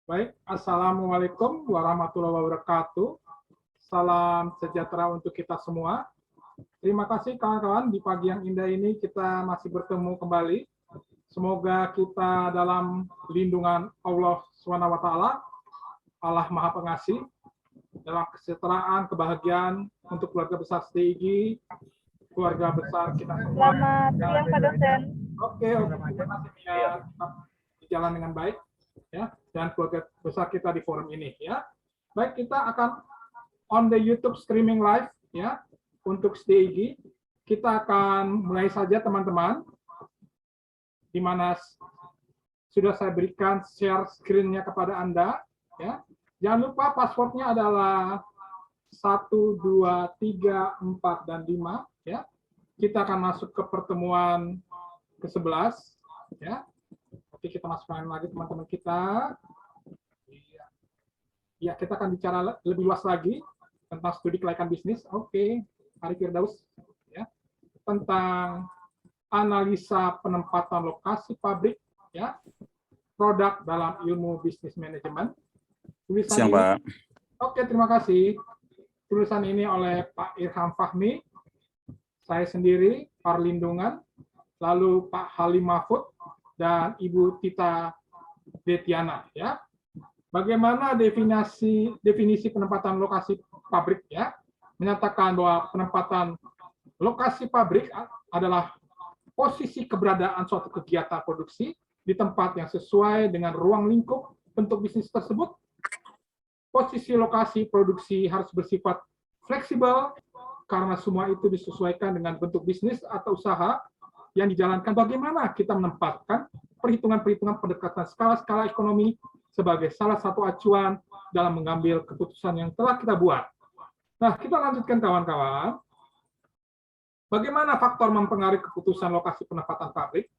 Baik, Assalamualaikum warahmatullahi wabarakatuh. Salam sejahtera untuk kita semua. Terima kasih kawan-kawan, di pagi yang indah ini kita masih bertemu kembali. Semoga kita dalam lindungan Allah SWT, Allah Maha Pengasih, dalam kesejahteraan, kebahagiaan untuk keluarga besar STIGI, keluarga besar kita semua. Selamat siang Pak dosen. Oke, terima kasih Mia, tetap berjalan dengan baik ya, dan keluarga besar kita di forum ini ya. Baik, kita akan on the YouTube streaming live ya untuk STIGI. Kita akan mulai saja teman-teman, di mana sudah saya berikan share screen-nya kepada Anda ya. Jangan lupa password-nya adalah 1, 2, 3, 4, dan 5 ya. Kita akan masuk ke pertemuan ke-11 ya. Oke, kita masukkan lagi teman-teman kita. Ya, kita akan bicara lebih luas lagi tentang studi kelayakan bisnis. Oke, Ari Firdaus ya. Tentang analisa penempatan lokasi pabrik ya. Produk dalam ilmu bisnis manajemen. Siang, Pak. Oke, terima kasih. Tulisan ini oleh Pak Irham Fahmi, saya sendiri, Parlindungan, lalu Pak Halim Mahfud, dan Ibu Tita Detiana. Ya. Bagaimana definisi penempatan lokasi pabrik? Ya, menyatakan bahwa penempatan lokasi pabrik adalah posisi keberadaan suatu kegiatan produksi di tempat yang sesuai dengan ruang lingkup bentuk bisnis tersebut. Posisi lokasi produksi harus bersifat fleksibel karena semua itu disesuaikan dengan bentuk bisnis atau usaha yang dijalankan. Bagaimana kita menempatkan perhitungan-perhitungan pendekatan skala-skala ekonomi sebagai salah satu acuan dalam mengambil keputusan yang telah kita buat. Nah, kita lanjutkan kawan-kawan. Bagaimana faktor mempengaruhi keputusan lokasi penempatan pabrik?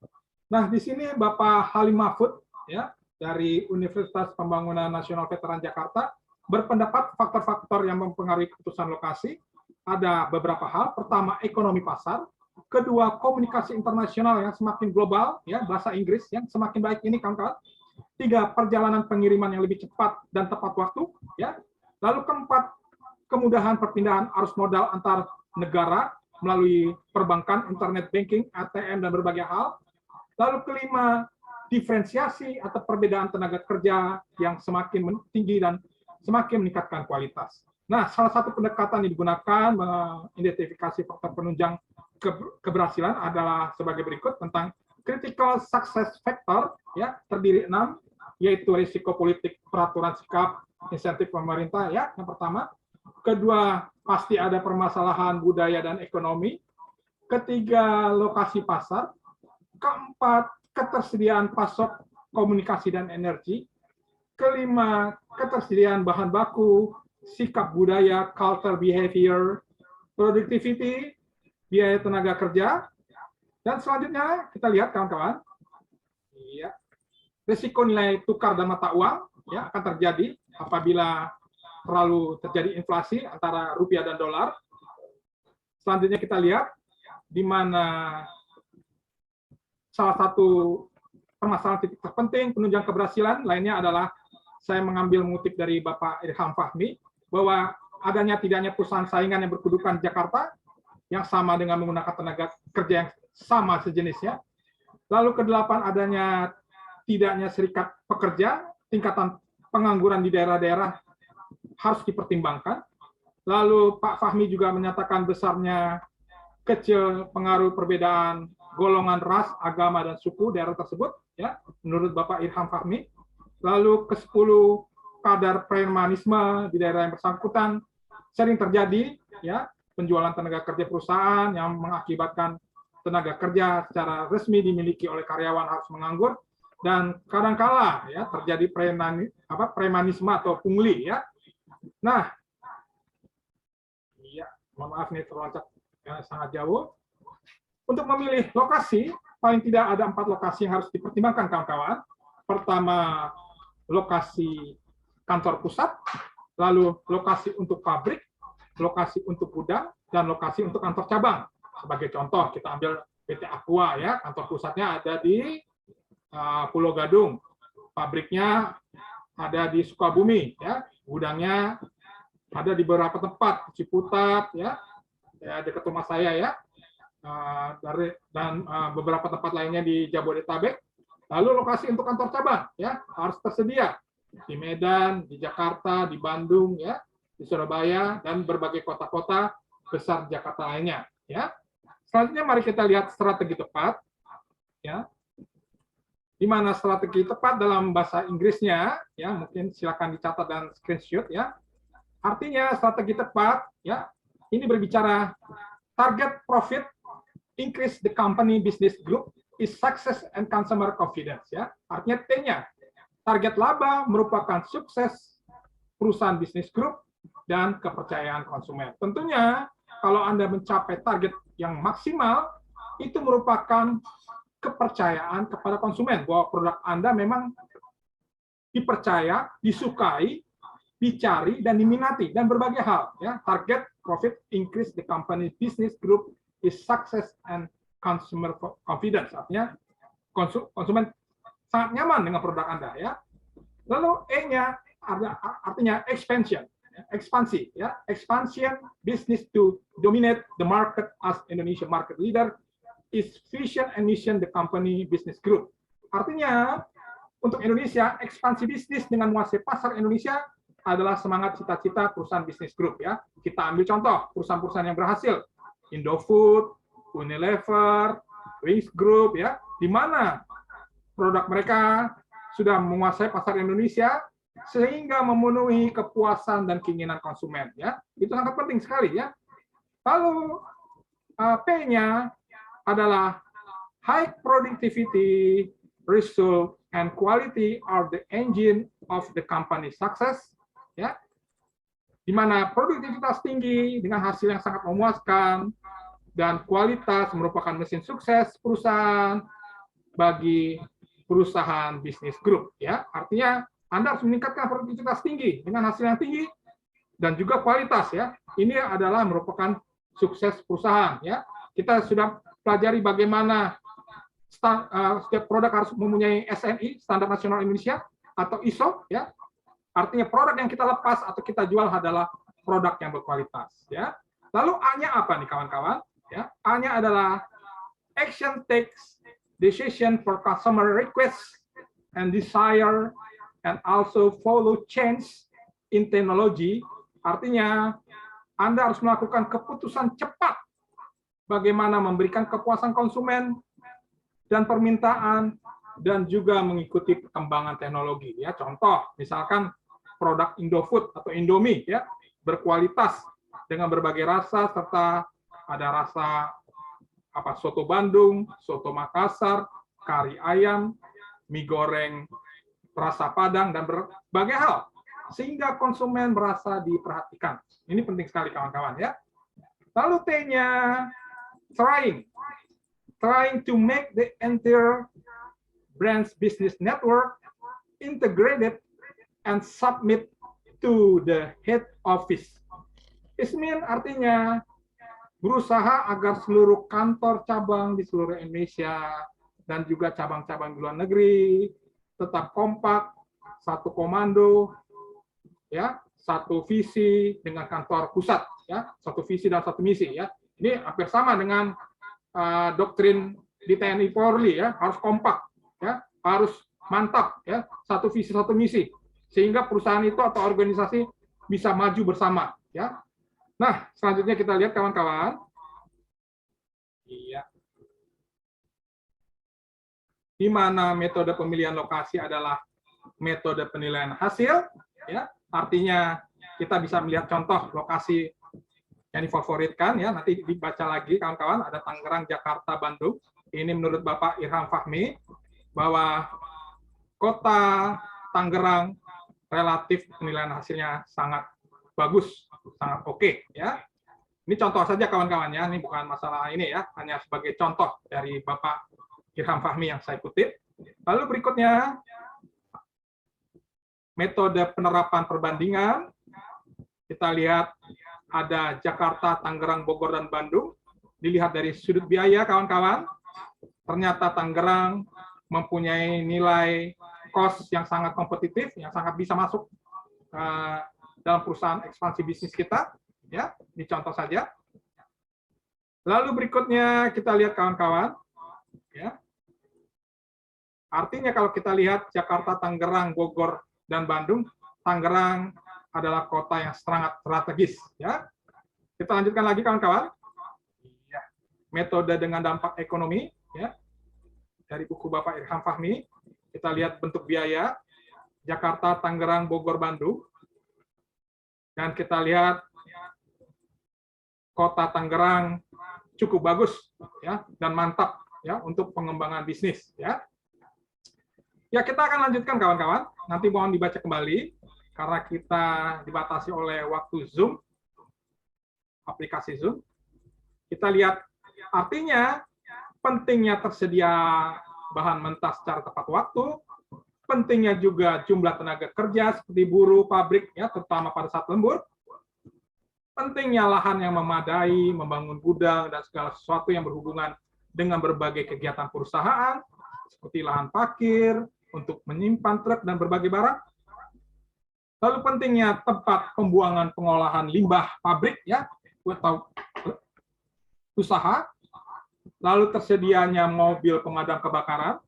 Nah, di sini Bapak Halim Mahfud ya, dari Universitas Pembangunan Nasional Veteran Jakarta berpendapat faktor-faktor yang mempengaruhi keputusan lokasi ada beberapa hal. Pertama, ekonomi pasar. Kedua, komunikasi internasional yang semakin global, ya, bahasa Inggris yang semakin baik ini, kawan-kawan. Tiga, perjalanan pengiriman yang lebih cepat dan tepat waktu, ya. Lalu keempat, kemudahan perpindahan arus modal antar negara melalui perbankan, internet banking, ATM, dan berbagai hal. Lalu kelima, diferensiasi atau perbedaan tenaga kerja yang semakin tinggi dan semakin meningkatkan kualitas. Nah, salah satu pendekatan yang digunakan mengidentifikasi faktor penunjang keberhasilan adalah sebagai berikut tentang critical success factor, ya, terdiri 6, yaitu risiko politik, peraturan sikap, insentif pemerintah, ya, yang pertama. Kedua, pasti ada permasalahan budaya dan ekonomi. Ketiga, lokasi pasar. Keempat, ketersediaan pasok komunikasi dan energi. Kelima, ketersediaan bahan baku, sikap budaya, culture behavior, productivity, biaya tenaga kerja. Dan selanjutnya kita lihat kawan-kawan, ya, risiko nilai tukar dan mata uang ya akan terjadi apabila terlalu terjadi inflasi antara rupiah dan dolar. Selanjutnya kita lihat di mana salah satu permasalahan titik terpenting penunjang keberhasilan lainnya adalah saya mengutip dari Bapak Irham Fahmi bahwa adanya tidaknya perusahaan saingan yang berkedudukan di Jakarta yang sama dengan menggunakan tenaga kerja yang sama sejenisnya. Lalu kedelapan, adanya tidaknya serikat pekerja, tingkatan pengangguran di daerah-daerah harus dipertimbangkan. Lalu Pak Fahmi juga menyatakan besarnya kecil pengaruh perbedaan golongan ras, agama, dan suku daerah tersebut, ya, menurut Bapak Irham Fahmi. Lalu ke-10, kadar premanisme di daerah yang bersangkutan sering terjadi, ya, penjualan tenaga kerja perusahaan yang mengakibatkan tenaga kerja secara resmi dimiliki oleh karyawan harus menganggur, dan kadangkala ya terjadi premanisme atau pungli, ya. Nah, iya, mohon maaf nih terloncat sangat jauh. Untuk memilih lokasi, paling tidak ada 4 lokasi yang harus dipertimbangkan kawan-kawan. Pertama, lokasi kantor pusat, lalu lokasi untuk pabrik, lokasi untuk gudang, dan lokasi untuk kantor cabang. Sebagai contoh, kita ambil PT Aqua, ya, kantor pusatnya ada di Pulau Gadung, pabriknya ada di Sukabumi, ya, gudangnya ada di beberapa tempat, Ciputat, ya dekat rumah saya, ya, dan beberapa tempat lainnya di Jabodetabek. Lalu lokasi untuk kantor cabang, ya, harus tersedia di Medan, di Jakarta, di Bandung, ya, di Surabaya, dan berbagai kota-kota besar Jakarta lainnya, ya. Selanjutnya mari kita lihat strategi tepat, ya. Di mana strategi tepat dalam bahasa Inggrisnya, ya, mungkin silakan dicatat dan screenshot, ya. Artinya strategi tepat, ya, ini berbicara target profit increase the company business group is success and consumer confidence, ya. Artinya T-nya, target laba merupakan sukses perusahaan bisnis grup dan kepercayaan konsumen. Tentunya kalau Anda mencapai target yang maksimal, itu merupakan kepercayaan kepada konsumen bahwa produk Anda memang dipercaya, disukai, dicari, dan diminati, dan berbagai hal. Ya. Target profit increase the company business group is success and consumer confidence. Artinya konsumen sangat nyaman dengan produk Anda. Ya. Lalu E-nya artinya expansion. Ekspansi, ya, expansion business to dominate the market as Indonesia market leader is vision and mission the company business group. Artinya untuk Indonesia ekspansi bisnis dengan menguasai pasar Indonesia adalah semangat cita-cita perusahaan bisnis group, ya. Kita ambil contoh perusahaan-perusahaan yang berhasil, Indofood, Unilever, Wings Group, ya, di mana produk mereka sudah menguasai pasar Indonesia sehingga memenuhi kepuasan dan keinginan konsumen, ya. Itu sangat penting sekali, ya. Lalu P-nya adalah high productivity, result, and quality are the engine of the company success, ya. Di mana produktivitas tinggi dengan hasil yang sangat memuaskan dan kualitas merupakan mesin sukses perusahaan bagi perusahaan bisnis grup, ya. Artinya Anda harus meningkatkan produktivitas tinggi dengan hasil yang tinggi dan juga kualitas, ya. Ini adalah merupakan sukses perusahaan, ya. Kita sudah pelajari bagaimana setiap produk harus mempunyai SNI, Standar Nasional Indonesia, atau ISO, ya. Artinya produk yang kita lepas atau kita jual adalah produk yang berkualitas, ya. Lalu A-nya apa nih kawan-kawan? Ya, A-nya adalah action takes decision for customer requests and desire and also follow change in technology. Artinya Anda harus melakukan keputusan cepat bagaimana memberikan kepuasan konsumen dan permintaan dan juga mengikuti perkembangan teknologi, ya. Contoh misalkan produk Indofood atau Indomie, ya, berkualitas dengan berbagai rasa serta ada rasa soto Bandung, soto Makassar, kari ayam, mie goreng rasa Padang, dan berbagai hal sehingga konsumen merasa diperhatikan. Ini penting sekali kawan-kawan, ya. Lalu T-nya trying to make the entire brand's business network integrated and submit to the head office. It means artinya berusaha agar seluruh kantor cabang di seluruh Indonesia dan juga cabang-cabang di luar negeri tetap kompak, satu komando, ya, satu visi dengan kantor pusat, ya, satu visi dan satu misi, ya. Ini hampir sama dengan doktrin di TNI Polri, ya, harus kompak, ya, harus mantap, ya, satu visi satu misi sehingga perusahaan itu atau organisasi bisa maju bersama, ya. Nah, selanjutnya kita lihat kawan-kawan. Iya. Di mana metode pemilihan lokasi adalah metode penilaian hasil, ya. Artinya kita bisa melihat contoh lokasi yang difavoritkan, ya. Nanti dibaca lagi kawan-kawan, ada Tangerang, Jakarta, Bandung. Ini menurut Bapak Irham Fahmi bahwa kota Tangerang relatif penilaian hasilnya sangat bagus, sangat oke, ya. Ini contoh saja kawan-kawan, ya. Ini bukan masalah ini, ya, hanya sebagai contoh dari Bapak Irham Fahmi yang saya kutip. Lalu berikutnya metode penerapan perbandingan. Kita lihat ada Jakarta, Tangerang, Bogor, dan Bandung. Dilihat dari sudut biaya kawan-kawan. Ternyata Tangerang mempunyai nilai cost yang sangat kompetitif, yang sangat bisa masuk dalam perusahaan ekspansi bisnis kita. Ya, ini contoh saja. Lalu berikutnya kita lihat kawan-kawan. Ya. Artinya kalau kita lihat Jakarta, Tangerang, Bogor, dan Bandung, Tangerang adalah kota yang sangat strategis. Ya. Kita lanjutkan lagi kawan-kawan. Ya. Metode dengan dampak ekonomi. Ya. Dari buku Bapak Irham Fahmi. Kita lihat bentuk biaya. Jakarta, Tangerang, Bogor, Bandung. Dan kita lihat kota Tangerang cukup bagus ya dan mantap ya untuk pengembangan bisnis ya. Ya, kita akan lanjutkan kawan-kawan. Nanti mohon dibaca kembali karena kita dibatasi oleh waktu Zoom, aplikasi Zoom. Kita lihat artinya pentingnya tersedia bahan mentah secara tepat waktu, pentingnya juga jumlah tenaga kerja seperti buruh, pabrik ya, terutama pada saat lembur. Pentingnya lahan yang memadai, membangun gudang, dan segala sesuatu yang berhubungan dengan berbagai kegiatan perusahaan, seperti lahan parkir, untuk menyimpan truk dan berbagai barang. Lalu pentingnya tempat pembuangan pengolahan limbah pabrik, ya, atau usaha. Lalu tersedianya mobil pemadam kebakaran,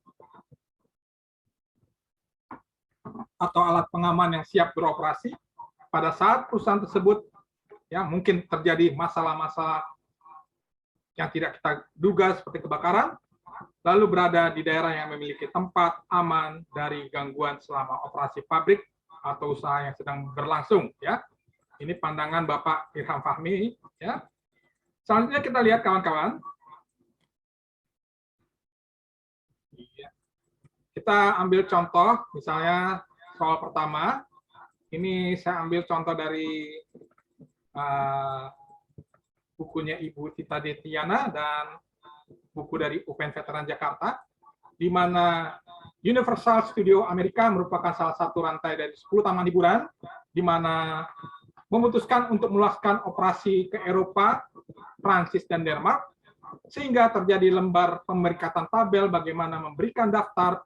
atau alat pengaman yang siap beroperasi pada saat perusahaan tersebut ya mungkin terjadi masalah-masalah yang tidak kita duga seperti kebakaran, lalu berada di daerah yang memiliki tempat aman dari gangguan selama operasi pabrik atau usaha yang sedang berlangsung ya. Ini pandangan Bapak Irham Fahmi ya. Selanjutnya kita lihat kawan-kawan. Kita ambil contoh misalnya soal pertama. Ini saya ambil contoh dari bukunya Ibu Tita Detiana dan buku dari UPN Veteran Jakarta, di mana Universal Studio Amerika merupakan salah satu rantai dari 10 taman hiburan, di mana memutuskan untuk meluaskan operasi ke Eropa, Prancis, dan Denmark, sehingga terjadi lembar pemerikatan tabel bagaimana memberikan daftar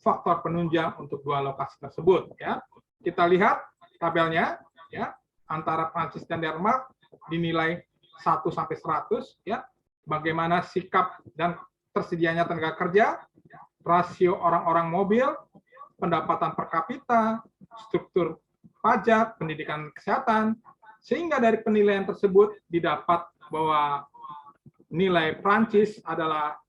faktor penunjang untuk dua lokasi tersebut. Ya, kita lihat tabelnya, ya. Antara Prancis dan Denmark dinilai 1 sampai 100 ya. Bagaimana sikap dan tersedianya tenaga kerja, rasio orang-orang mobil, pendapatan per kapita, struktur pajak, pendidikan kesehatan, sehingga dari penilaian tersebut didapat bahwa nilai Prancis adalah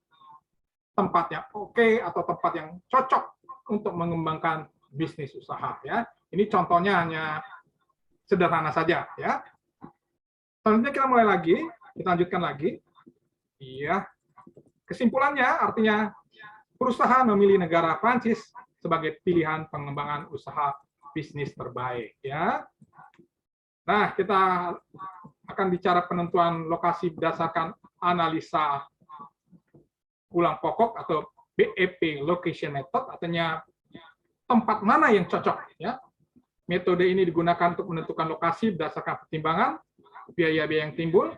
tempat yang oke atau tempat yang cocok untuk mengembangkan bisnis usaha ya. Ini contohnya hanya sederhana saja ya. Selanjutnya kita mulai lagi, kita lanjutkan lagi. Iya. Kesimpulannya artinya perusahaan memilih negara Prancis sebagai pilihan pengembangan usaha bisnis terbaik ya. Nah, kita akan bicara penentuan lokasi berdasarkan analisa ulang pokok atau BEP location method, artinya tempat mana yang cocok ya. Metode ini digunakan untuk menentukan lokasi berdasarkan pertimbangan biaya-biaya yang timbul,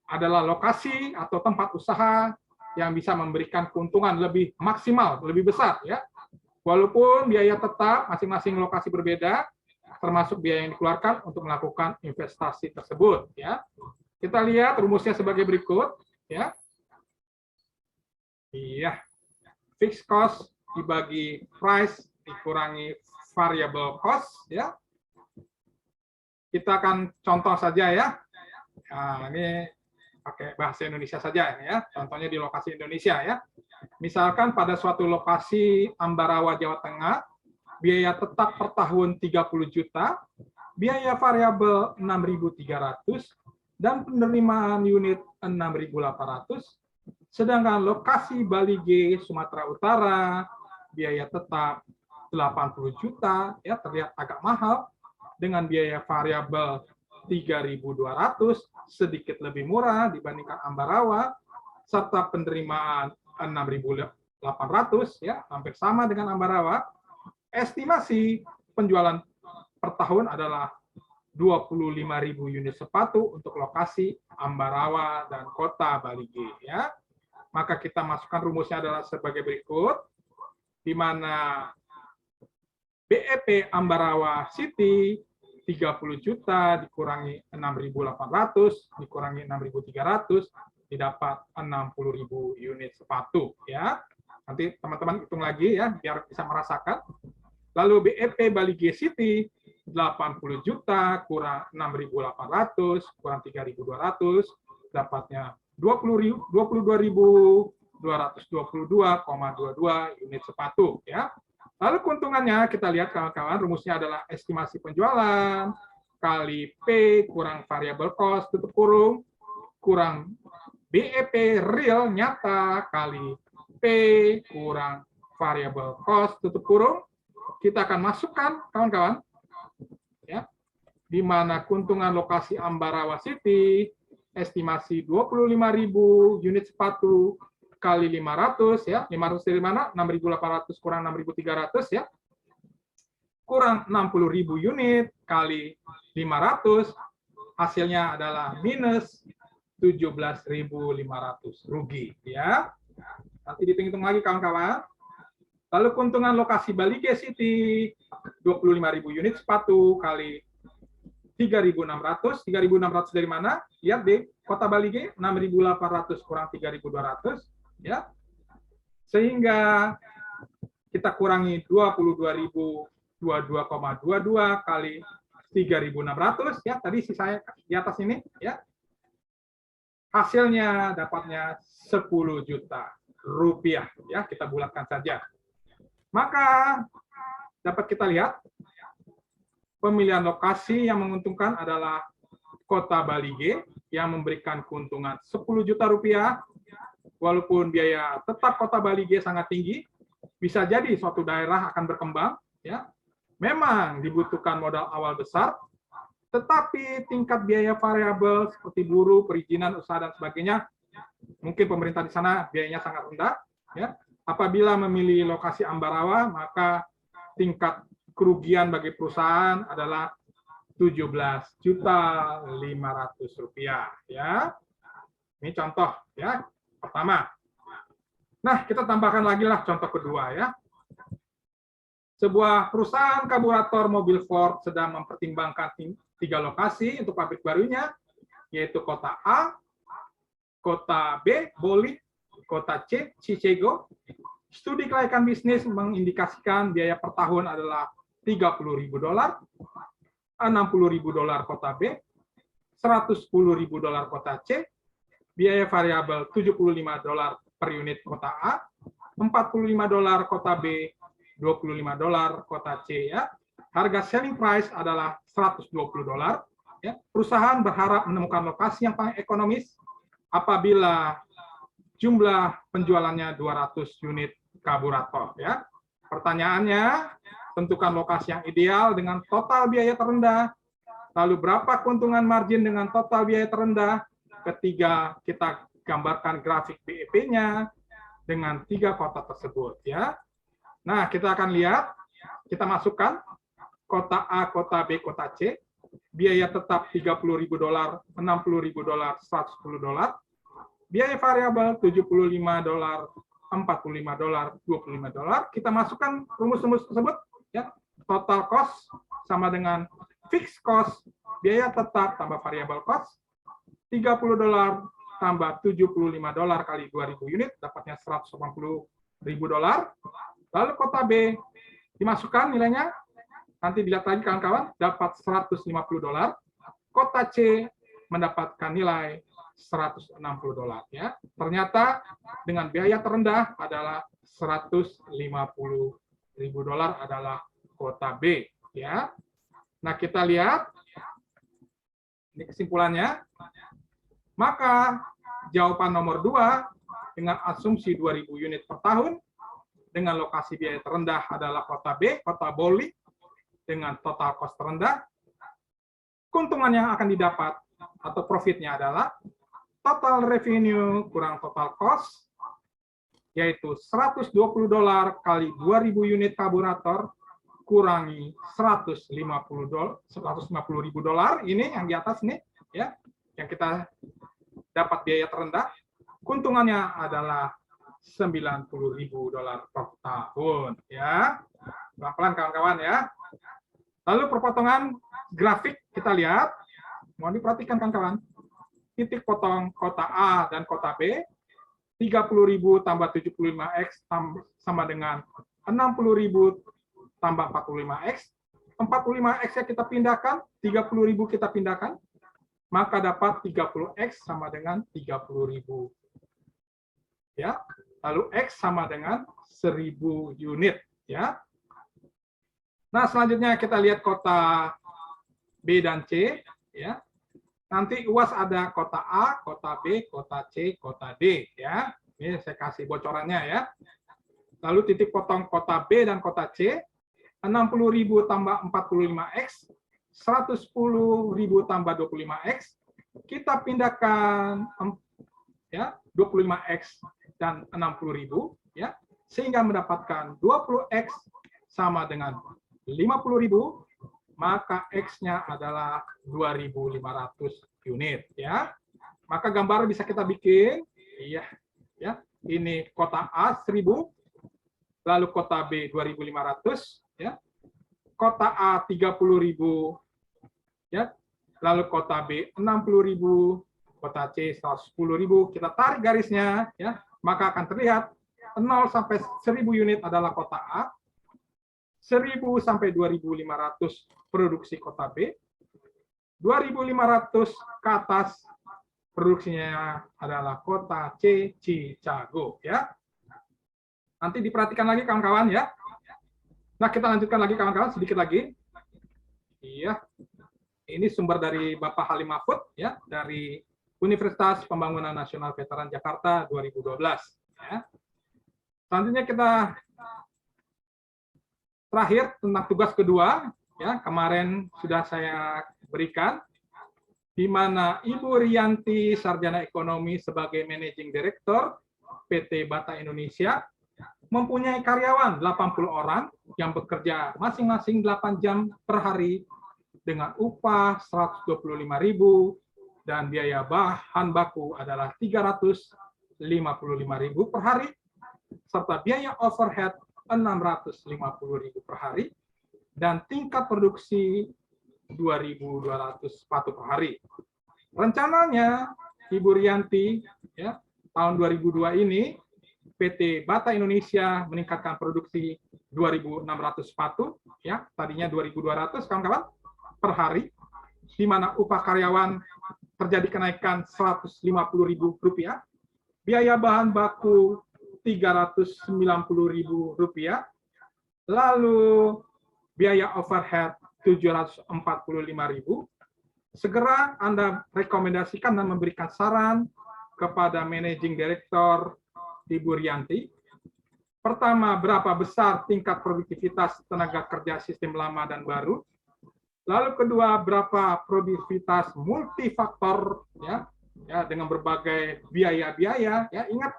adalah lokasi atau tempat usaha yang bisa memberikan keuntungan lebih maksimal, lebih besar ya. Walaupun biaya tetap masing-masing lokasi berbeda, termasuk biaya yang dikeluarkan untuk melakukan investasi tersebut ya. Kita lihat rumusnya sebagai berikut ya. Iya. Fixed cost dibagi price dikurangi variable cost ya. Kita akan contoh saja ya. Nah, ini pakai bahasa Indonesia saja ya. Contohnya di lokasi Indonesia ya. Misalkan pada suatu lokasi Ambarawa Jawa Tengah, biaya tetap per tahun 30 juta, biaya variabel 6.300 dan penerimaan unit 6.800. Sedangkan lokasi Bali G Sumatera Utara, biaya tetap 80 juta, ya terlihat agak mahal, dengan biaya variabel 3.200, sedikit lebih murah dibandingkan Ambarawa, serta penerimaan 6.800, ya hampir sama dengan Ambarawa. Estimasi penjualan per tahun adalah 25.000 unit sepatu untuk lokasi Ambarawa dan kota Bali G. Ya. Maka kita masukkan rumusnya adalah sebagai berikut, di mana BEP Ambarawa City 30 juta dikurangi 6.800 dikurangi 6.300 didapat 60.000 unit sepatu ya. Nanti teman-teman hitung lagi ya biar bisa merasakan. Lalu BEP Bali G City 80 juta kurang 6.800 kurang 3.200 dapatnya 22.222,22 unit sepatu ya. Lalu keuntungannya kita lihat kawan-kawan, rumusnya adalah estimasi penjualan kali P kurang variable cost tutup kurung kurang BEP real nyata kali P kurang variable cost tutup kurung. Kita akan masukkan kawan-kawan ya, di mana keuntungan lokasi Ambarawa City estimasi 25.000 unit sepatu kali 500 ya. 500 dari mana? 6.800 kurang 6.300 ya. Kurang 60.000 unit kali 500 hasilnya adalah minus 17.500 rugi ya. Nanti dihitung-hitung lagi kawan-kawan. Lalu keuntungan lokasi Bali G City 25.000 unit sepatu kali 3.600. 3.600 dari mana? Lihat di Kota Bali G 6.800 kurang 3.200 ya. Sehingga kita kurangi 22.022,22 kali 3.600 ya. Tadi sisanya di atas ini ya. Hasilnya dapatnya 10 juta rupiah ya. Kita bulatkan saja. Maka dapat kita lihat pemilihan lokasi yang menguntungkan adalah Kota Bali G yang memberikan keuntungan 10 juta rupiah. Walaupun biaya tetap Kota Bali G sangat tinggi, bisa jadi suatu daerah akan berkembang ya. Memang dibutuhkan modal awal besar, tetapi tingkat biaya variabel seperti buruh, perizinan, usaha dan sebagainya, mungkin pemerintah di sana biayanya sangat rendah ya. Apabila memilih lokasi Ambarawa, maka tingkat kerugian bagi perusahaan adalah 17.500.000 rupiah ya. Ini contoh ya pertama. Nah, kita tambahkan lagi lah contoh kedua ya. Sebuah perusahaan karburator mobil Ford sedang mempertimbangkan 3 lokasi untuk pabrik barunya, yaitu kota A, kota B, Boli, kota C, Chicago. Studi kelayakan bisnis mengindikasikan biaya per tahun adalah $30.000, $60.000 kota B, $110.000 kota C, biaya variabel $75 per unit kota A, $45 kota B, $25 kota C ya. Harga selling price adalah $120 ya. Perusahaan berharap menemukan lokasi yang paling ekonomis apabila jumlah penjualannya 200 unit karburator ya. Pertanyaannya, tentukan lokasi yang ideal dengan total biaya terendah. Lalu berapa keuntungan margin dengan total biaya terendah? Ketiga, kita gambarkan grafik BEP-nya dengan 3 kota tersebut ya. Nah, kita akan lihat, kita masukkan kota A, kota B, kota C. Biaya tetap $30.000, $60.000, $110. Biaya variabel $75, $45, $25. Kita masukkan rumus-rumus tersebut ya. Total cost sama dengan fixed cost, biaya tetap tambah variable cost, $30 tambah $75 kali 2.000 unit, dapatnya $180.000. Lalu kota B dimasukkan nilainya, nanti dilihat lagi kawan-kawan, dapat $150. Kota C mendapatkan nilai $160 ya. Ternyata dengan biaya terendah adalah $150.000 adalah kota B ya. Nah, kita lihat ini kesimpulannya. Maka jawaban nomor 2 dengan asumsi 2.000 unit per tahun dengan lokasi biaya terendah adalah kota B, kota Boli dengan total cost terendah. Keuntungan yang akan didapat atau profitnya adalah total revenue kurang total cost, yaitu $120 kali 2.000 unit karburator kurangi $150.000 ini yang di atas nih ya, yang kita dapat biaya terendah. Keuntungannya adalah $90.000 per tahun ya. Pelan-pelan kawan-kawan ya. Lalu perpotongan grafik kita lihat. Mohon diperhatikan kawan-kawan. Titik potong kota A dan kota B, 30.000 tambah 75X sama dengan 60.000 tambah 45X. 45X-nya kita pindahkan, 30.000 kita pindahkan, maka dapat 30X sama dengan 30.000. Ya. Lalu X sama dengan 1.000 unit. Ya. Nah, selanjutnya kita lihat kota B dan C. Ya. Nanti UAS ada kota A, kota B, kota C, kota D. Ya. Ini saya kasih bocorannya ya. Lalu titik potong kota B dan kota C, 60.000 tambah 45X, 110.000 tambah 25X. Kita pindahkan ya 25X dan 60.000 ya, sehingga mendapatkan 20X sama dengan 50.000, maka X-nya adalah 2.500 unit ya. Maka gambar bisa kita bikin ya. Ini kota A 1.000, lalu kota B 2.500 ya. Kota A 30.000 ya. Lalu kota B 60.000, kota C 110.000. Kita tarik garisnya ya, maka akan terlihat 0 sampai 1.000 unit adalah kota A, 1.000 sampai 2.500 produksi kota B, 2.500 ke atas produksinya adalah kota C, Chicago ya. Nanti diperhatikan lagi kawan-kawan ya. Nah, kita lanjutkan lagi kawan-kawan sedikit lagi. Iya. Ini sumber dari Bapak Halim Mahfud ya, dari Universitas Pembangunan Nasional Veteran Jakarta 2012 ya. Selanjutnya kita terakhir tentang tugas kedua ya, kemarin sudah saya berikan, di mana Ibu Rianti Sarjana Ekonomi sebagai Managing Director PT Bata Indonesia mempunyai karyawan 80 orang yang bekerja masing-masing 8 jam per hari dengan upah 125.000 dan biaya bahan baku adalah 355.000 per hari serta biaya overhead 650.000 per hari dan tingkat produksi 2.200 sepatu per hari. Rencananya Ibu Rianti ya, tahun 2002 ini PT Bata Indonesia meningkatkan produksi 2.600 sepatu ya, tadinya 2.200 kawan-kawan per hari, di mana upah karyawan terjadi kenaikan Rp150.000, biaya bahan baku Rp390.000, lalu biaya overhead Rp745.000. Segera Anda rekomendasikan dan memberikan saran kepada Managing Director Ibu Rianti. Pertama, berapa besar tingkat produktivitas tenaga kerja sistem lama dan baru? Lalu kedua, berapa produktivitas multifaktor ya, dengan berbagai biaya-biaya ya. Ingat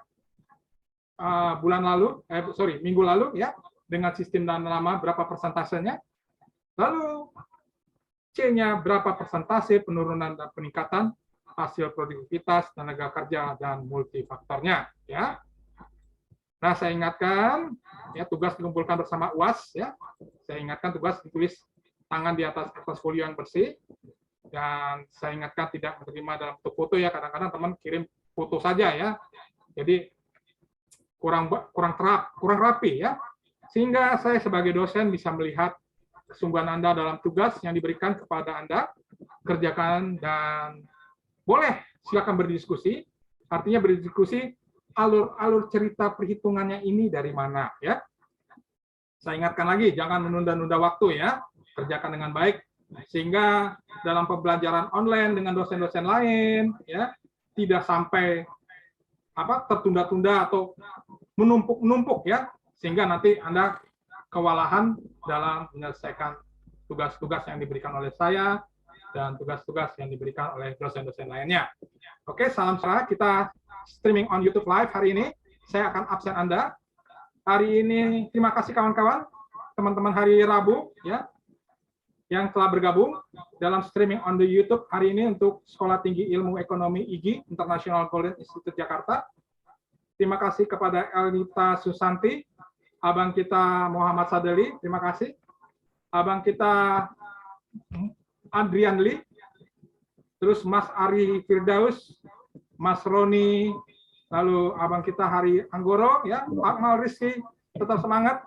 minggu lalu ya, dengan sistem dan lama berapa persentasenya? Lalu C-nya berapa persentase penurunan dan peningkatan hasil produktivitas tenaga kerja dan multifaktornya ya. Nah, saya ingatkan ya, tugas dikumpulkan bersama UAS ya. Saya ingatkan tugas ditulis tangan di atas kertas folio yang bersih, dan saya ingatkan tidak menerima dalam bentuk foto ya. Kadang-kadang teman kirim foto saja ya, jadi kurang rapi ya, sehingga saya sebagai dosen bisa melihat kesungguhan Anda dalam tugas yang diberikan kepada Anda, kerjakan, dan boleh silakan berdiskusi. Artinya berdiskusi alur cerita perhitungannya ini dari mana ya. Saya ingatkan lagi, jangan menunda-nunda waktu ya, kerjakan dengan baik sehingga dalam pembelajaran online dengan dosen-dosen lain ya tidak sampai tertunda-tunda atau menumpuk ya, sehingga nanti Anda kewalahan dalam menyelesaikan tugas-tugas yang diberikan oleh saya dan tugas-tugas yang diberikan oleh dosen-dosen lainnya. Oke, salam sejahtera. Kita streaming on YouTube Live hari ini. Saya akan absen Anda hari ini. Terima kasih kawan-kawan, teman-teman hari Rabu ya, yang telah bergabung dalam streaming on the YouTube hari ini untuk Sekolah Tinggi Ilmu Ekonomi IGI International Golden Institute Jakarta. Terima kasih kepada Elita Susanti, abang kita Muhammad Sadeli, terima kasih. Abang kita Adrian Lee, terus Mas Ari Firdaus, Mas Roni, lalu abang kita Hari Anggoro, ya, Akmal Rizky, tetap semangat.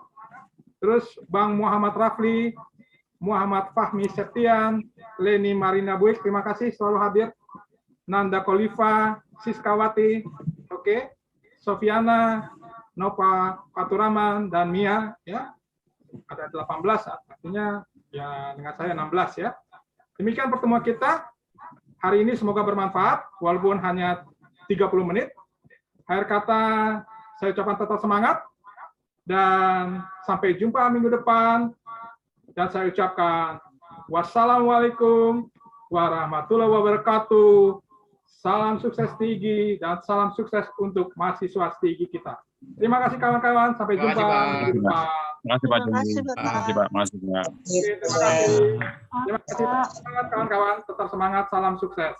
Terus Bang Muhammad Rafli, Muhammad Fahmi Septian, Leni Marina Buik, terima kasih selalu hadir. Nanda Kolifa, Siskawati, oke, Sofiana, Nova Paturaman, dan Mia, ya, ada 18, artinya ya dengan saya 16 ya. Demikian pertemuan kita hari ini, semoga bermanfaat walaupun hanya 30 menit. Akhir kata saya ucapkan tetap semangat dan sampai jumpa minggu depan, dan saya ucapkan wassalamualaikum warahmatullahi wabarakatuh. Salam sukses Stigi dan salam sukses untuk mahasiswa Stigi kita. Terima kasih kawan-kawan, sampai jumpa minggu depan. Terima kasih Pak Joni. Terima kasih, Pak. Terima kasih Pak. Makasih Pak. Oke, terima kasih. Terima kasih kawan-kawan, tetap semangat, salam sukses.